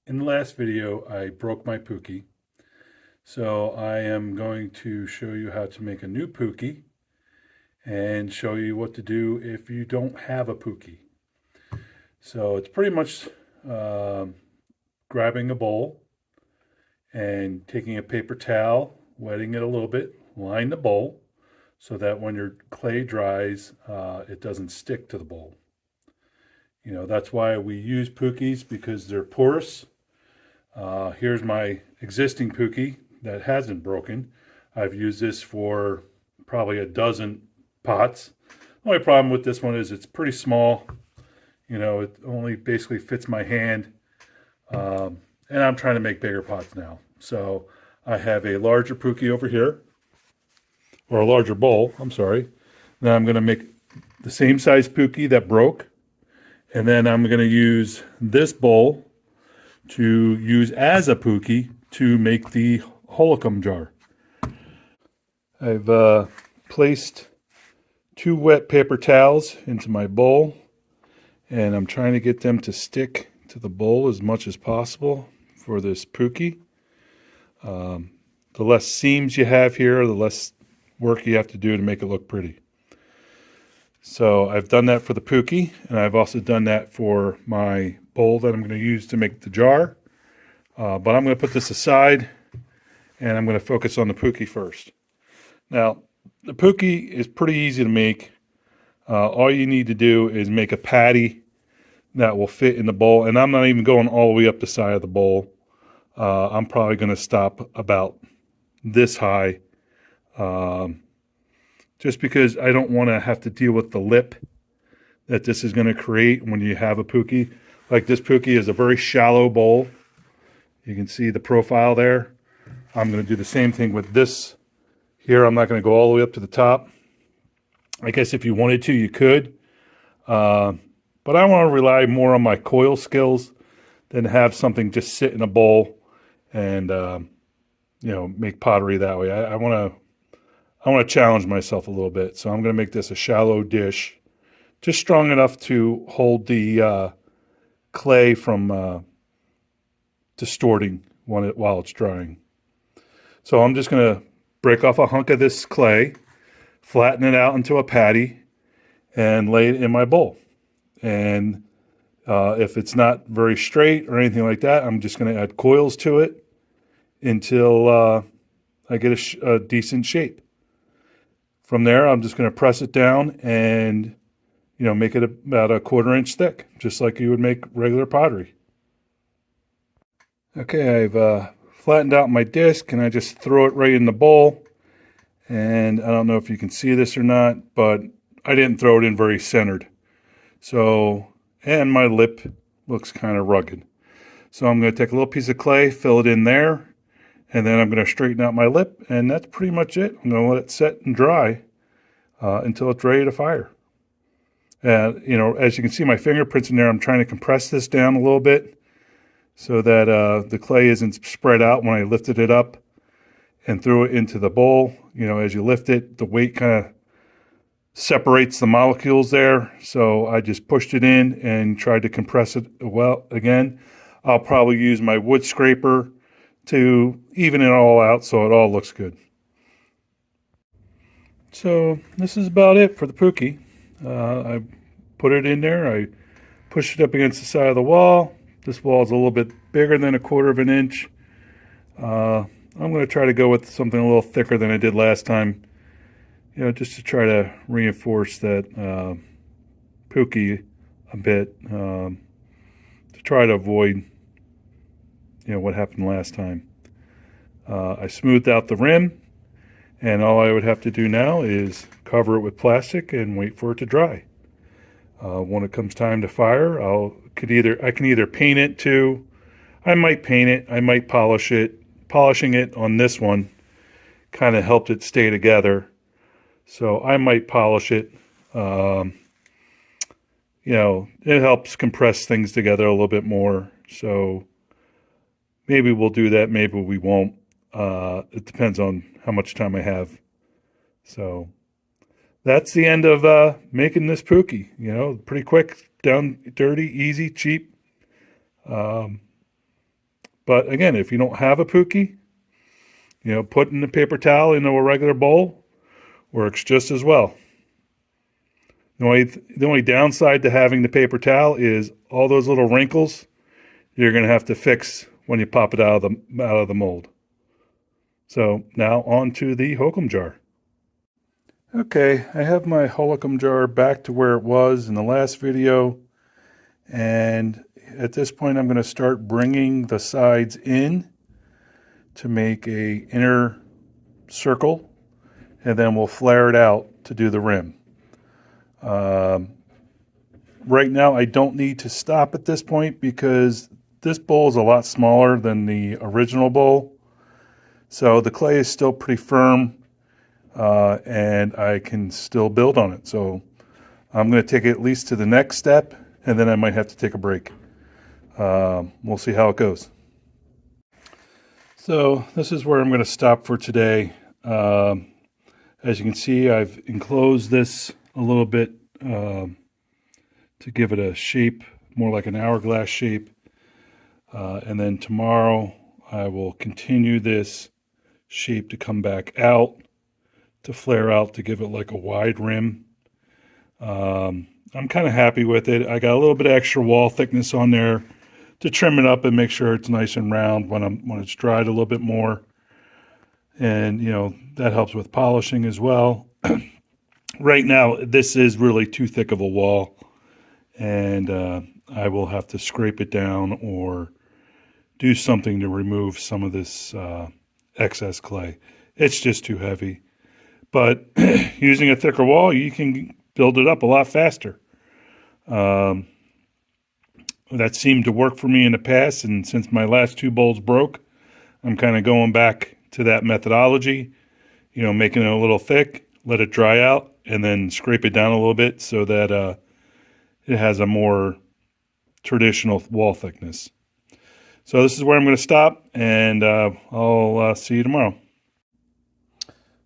In the last video, I broke my Pookie. So I am going to show you how to make a new Pookie and show you what to do if you don't have a Pookie. So it's pretty much grabbing a bowl and taking a paper towel, wetting it a little bit, line the bowl so that when your clay dries, it doesn't stick to the bowl. You know, that's why we use Pookies, because they're porous. Here's my existing Pookie that hasn't broken. I've used this for probably a dozen pots. The only problem with this one is it's pretty small. You know, it only basically fits my hand. And I'm trying to make bigger pots now. So I have a larger Pookie over here, or a larger bowl, I'm sorry. Now I'm going to make the same size Pookie that broke. And then I'm going to use this bowl to use as a Pookie to make the Hohokam jar. I've placed 2 wet paper towels into my bowl, and I'm trying to get them to stick to the bowl as much as possible for this Pookie. The less seams you have here, the less work you have to do to make it look pretty. So I've done that for the Pookie, and I've also done that for my bowl that I'm going to use to make the jar. But I'm going to put this aside, and I'm going to focus on the Pookie first. Now, the Pookie is pretty easy to make. All you need to do is make a patty that will fit in the bowl, and I'm not even going all the way up the side of the bowl. I'm probably going to stop about this high, just because I don't want to have to deal with the lip that this is going to create when you have a Pookie. Like, this Pookie is a very shallow bowl. You can see the profile there. I'm going to do the same thing with this here. I'm not going to go all the way up to the top. I guess if you wanted to, you could. But I want to rely more on my coil skills than have something just sit in a bowl and make pottery that way. I want to challenge myself a little bit. So I'm going to make this a shallow dish, just strong enough to hold the clay from distorting while it's drying. So I'm just going to break off a hunk of this clay, flatten it out into a patty, and lay it in my bowl. And if it's not very straight or anything like that, I'm just going to add coils to it until I get a decent shape. From there, I'm just going to press it down and make it about a 1/4 inch thick, just like you would make regular pottery. Okay, I've flattened out my disc, and I just throw it right in the bowl. And I don't know if you can see this or not, but I didn't throw it in very centered. So, and my lip looks kind of rugged. So I'm going to take a little piece of clay, fill it in there, and then I'm going to straighten out my lip, and that's pretty much it. I'm going to let it set and dry until it's ready to fire. And, as you can see my fingerprints in there, I'm trying to compress this down a little bit so that the clay isn't spread out when I lifted it up and threw it into the bowl. As you lift it, the weight kind of separates the molecules there. So I just pushed it in and tried to compress it well again. I'll probably use my wood scraper to even it all out so it all looks good. So this is about it for the Pookie. I put it in there. I pushed it up against the side of the wall. This wall is a little bit bigger than a 1/4 inch. I'm going to try to go with something a little thicker than I did last time, just to try to reinforce that Pookie a bit, to try to avoid, what happened last time. I smoothed out the rim, and all I would have to do now is cover it with plastic and wait for it to dry. When it comes time to fire, I can either paint it too. I might paint it. I might polish it. Polishing it on this one kind of helped it stay together. So I might polish it. It helps compress things together a little bit more. So maybe we'll do that. Maybe we won't. It depends on how much time I have. So that's the end of making this Pookie. Pretty quick, down, dirty, easy, cheap. But again, if you don't have a Pookie, putting the paper towel into a regular bowl works just as well. The only downside to having the paper towel is all those little wrinkles you're going to have to fix when you pop it out of the mold. So now on to the Hohokam jar. Okay, I have my Hohokam jar back to where it was in the last video, and at this point I'm going to start bringing the sides in to make a inner circle, and then we'll flare it out to do the rim. Right now I don't need to stop at this point because this bowl is a lot smaller than the original bowl, so the clay is still pretty firm, and I can still build on it. So I'm going to take it at least to the next step, and then I might have to take a break. We'll see how it goes. So this is where I'm going to stop for today. As you can see, I've enclosed this a little bit to give it a shape, more like an hourglass shape. And then tomorrow I will continue this shape to come back out, to flare out, to give it like a wide rim. I'm kind of happy with it. I got a little bit of extra wall thickness on there to trim it up and make sure it's nice and round when it's dried a little bit more. And, that helps with polishing as well. Right now, this is really too thick of a wall, and I will have to scrape it down or do something to remove some of this excess clay. It's just too heavy. But using a thicker wall, you can build it up a lot faster. That seemed to work for me in the past, and since my last two bowls broke, I'm kind of going back to that methodology, making it a little thick, let it dry out, and then scrape it down a little bit so that it has a more traditional wall thickness. So this is where I'm going to stop, and I'll see you tomorrow.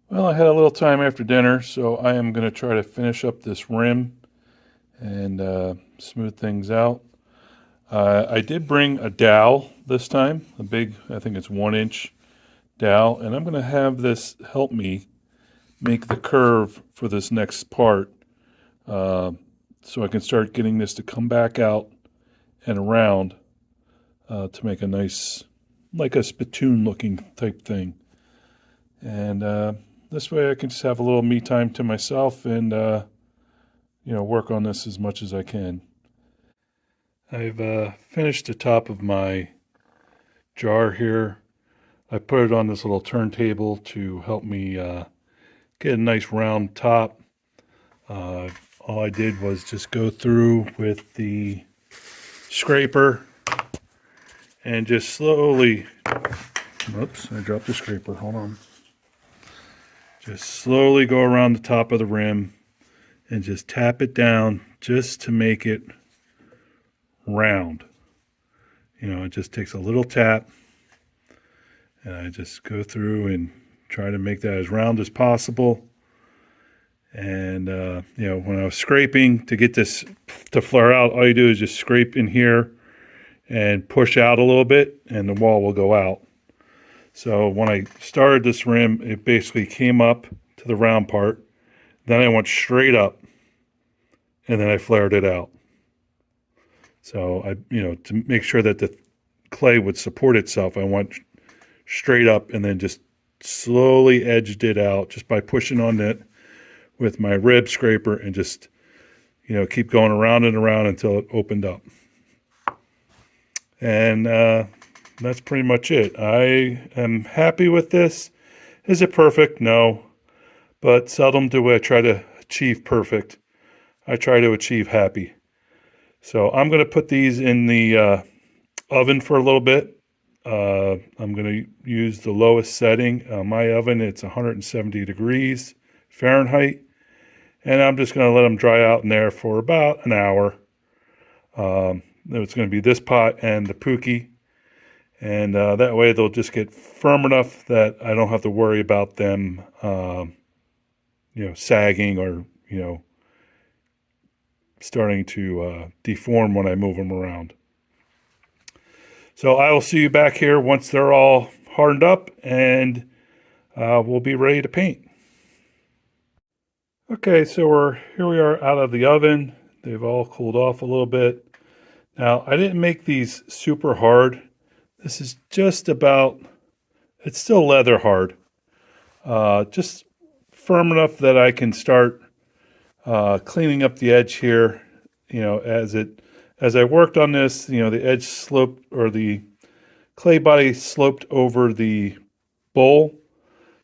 Well, I had a little time after dinner, so I am going to try to finish up this rim and smooth things out. I did bring a dowel this time, a big, I think it's 1-inch dowel, and I'm going to have this help me make the curve for this next part, so I can start getting this to come back out and around to make a nice, like a spittoon looking type thing. And this way I can just have a little me time to myself and work on this as much as I can. I've finished the top of my jar here. I put it on this little turntable to help me get a nice round top. All I did was just go through with the scraper and just slowly, oops, I dropped the scraper, hold on. Just slowly go around the top of the rim and just tap it down just to make it round. It just takes a little tap, and I just go through and try to make that as round as possible. And when I was scraping to get this to flare out, all you do is just scrape in here and push out a little bit, and the wall will go out. So when I started this rim, it basically came up to the round part, then I went straight up, and then I flared it out. So to make sure that the clay would support itself, I went straight up and then just slowly edged it out just by pushing on it with my rib scraper and just, keep going around and around until it opened up. And that's pretty much it. I am happy with this. Is it perfect? No. But seldom do I try to achieve perfect. I try to achieve happy. So I'm going to put these in the oven for a little bit. I'm going to use the lowest setting. My oven, it's 170 degrees Fahrenheit. And I'm just going to let them dry out in there for about an hour. It's going to be this pot and the Pookie. And that way they'll just get firm enough that I don't have to worry about them, sagging or, starting to deform when I move them around. So I will see you back here once they're all hardened up, and we'll be ready to paint. Okay, so here we are out of the oven. They've all cooled off a little bit. Now, I didn't make these super hard. This is just about, it's still leather hard. Just firm enough that I can start cleaning up the edge here. As I worked on this, the edge sloped, or the clay body sloped over the bowl.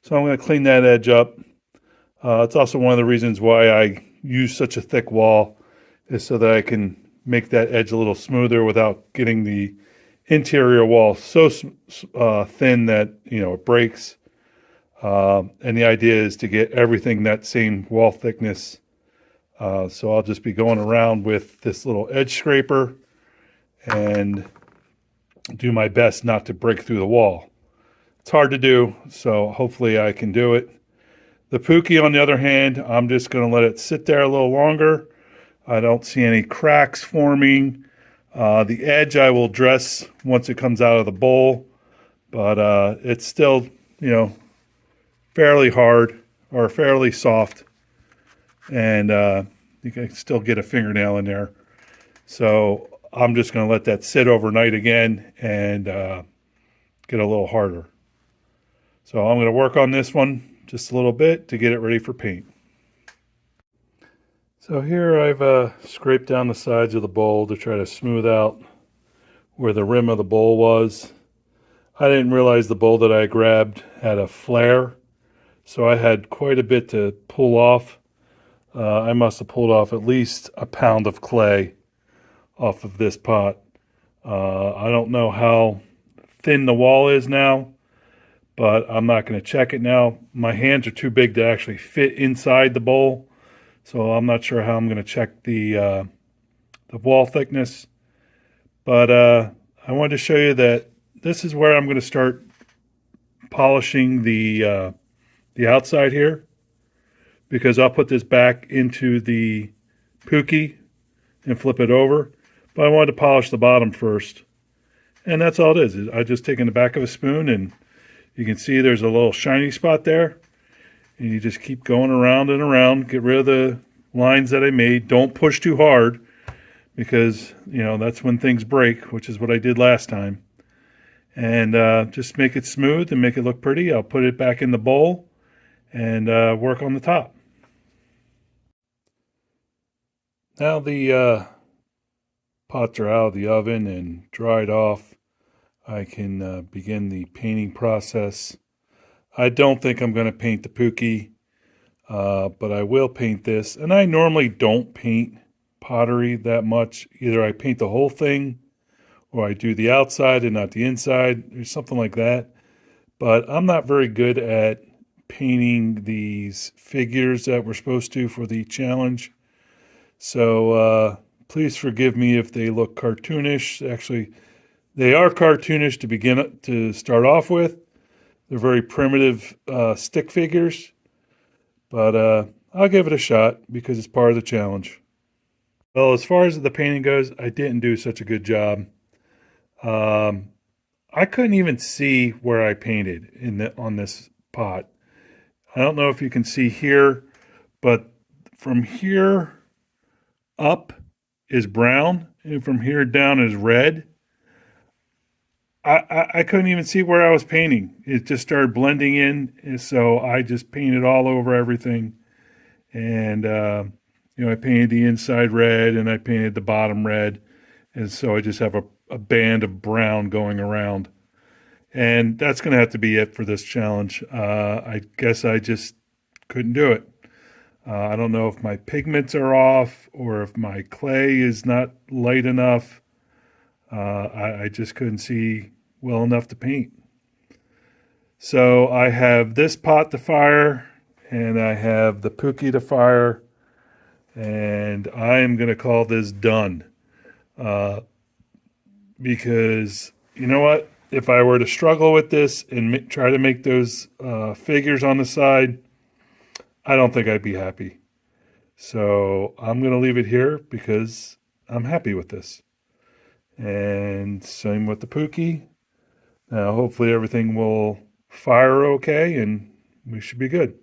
So I'm going to clean that edge up. It's also one of the reasons why I use such a thick wall, is so that I can make that edge a little smoother without getting the interior wall so thin that it breaks. And the idea is to get everything that same wall thickness. So I'll just be going around with this little edge scraper and do my best not to break through the wall. It's hard to do, so hopefully I can do it. The Pookie, on the other hand, I'm just going to let it sit there a little longer. I don't see any cracks forming. The edge I will dress once it comes out of the bowl, but it's still, fairly hard or fairly soft, and you can still get a fingernail in there. So I'm just going to let that sit overnight again and get a little harder. So I'm going to work on this one just a little bit to get it ready for paint. So here I've scraped down the sides of the bowl to try to smooth out where the rim of the bowl was. I didn't realize the bowl that I grabbed had a flare, so I had quite a bit to pull off. I must have pulled off at least a pound of clay off of this pot. I don't know how thin the wall is now, but I'm not going to check it now. My hands are too big to actually fit inside the bowl, so I'm not sure how I'm going to check the wall thickness. But I wanted to show you that this is where I'm going to start polishing the outside here, because I'll put this back into the Pookie and flip it over. But I wanted to polish the bottom first. And that's all it is. I just taken the back of a spoon, and you can see there's a little shiny spot there. And you just keep going around and around. Get rid of the lines that I made. Don't push too hard, because, that's when things break, which is what I did last time. And just make it smooth and make it look pretty. I'll put it back in the bowl and work on the top. Now the pots are out of the oven and dried off. I can begin the painting process. I don't think I'm going to paint the Pookie, but I will paint this. And I normally don't paint pottery that much. Either I paint the whole thing, or I do the outside and not the inside, or something like that. But I'm not very good at painting these figures that we're supposed to for the challenge. So please forgive me if they look cartoonish. Actually, they are cartoonish to start off with. They're very primitive stick figures, but I'll give it a shot because it's part of the challenge. Well, as far as the painting goes, I didn't do such a good job. I couldn't even see where I painted on this pot. I don't know if you can see here, but from here up is brown, and from here down is red. I couldn't even see where I was painting. It just started blending in, and so I just painted all over everything. And I painted the inside red, and I painted the bottom red, and so I just have a band of brown going around. And that's going to have to be it for this challenge. I guess I just couldn't do it. I don't know if my pigments are off or if my clay is not light enough. I just couldn't see well enough to paint. So I have this pot to fire, and I have the Pookie to fire, and I am going to call this done. Because, you know what? If I were to struggle with this and try to make those figures on the side, I don't think I'd be happy. So I'm going to leave it here because I'm happy with this. And same with the Pookie. Now hopefully everything will fire okay and we should be good.